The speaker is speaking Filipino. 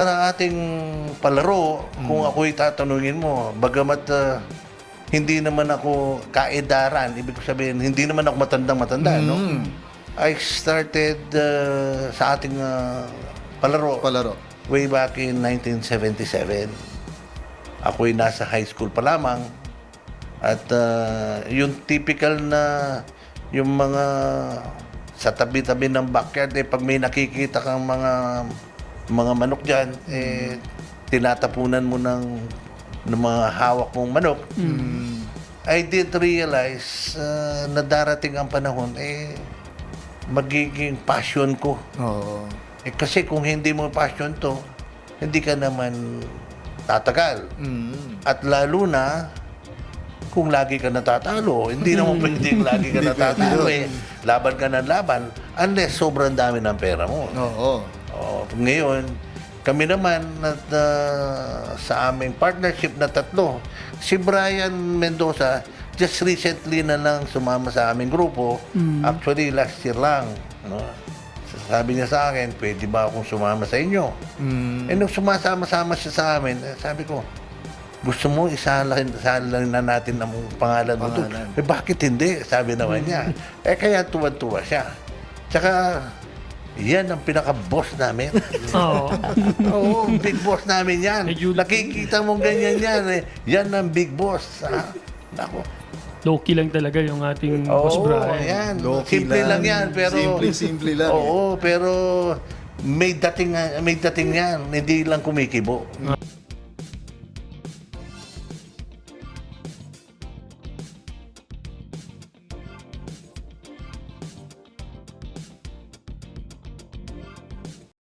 Para ating palaro, kung ako'y tatanungin mo, bagamat hindi naman ako kaedaran, ibig sabihin, hindi naman ako matandang-matanda, no? I started sa ating palaro way back in 1977. Ako'y nasa high school pa lamang at yung typical na yung mga sa tabi-tabi ng backyard, pag may nakikita kang mga manok dyan, tinatapunan mo ng mga hawak mong manok. I did realize na darating ang panahon, magiging passion ko. Oo. Kasi kung hindi mo passion to, hindi ka naman tatagal. At lalo na, kung lagi ka natatalo, hindi naman pwedeng lagi ka natatalo Laban ka ng laban, unless sobrang dami ng pera mo. Oo. Ngayon, kami naman at sa aming partnership na tatlo, si Brian Mendoza, just recently na lang sumama sa aming grupo. Actually, last year lang. No? Sabi niya sa akin, pwede ba akong sumama sa inyo? Nung sumasama-sama siya sa amin, sabi ko, gusto mo isalin na natin ang pangalan mo doon? Bakit hindi? Sabi naman niya. Kaya tuwan-tuwa siya. Tsaka, yan ang pinaka-boss namin. Oo, big boss namin yan. Nakikita mo ganyan yan. Yan ang big boss. Nako. Low-key lang talaga yung ating Boss Brian. Yan. Low-key Simple lang yan. Pero, Simple lang. Oo, pero may dating yan. Hindi lang kumikibo.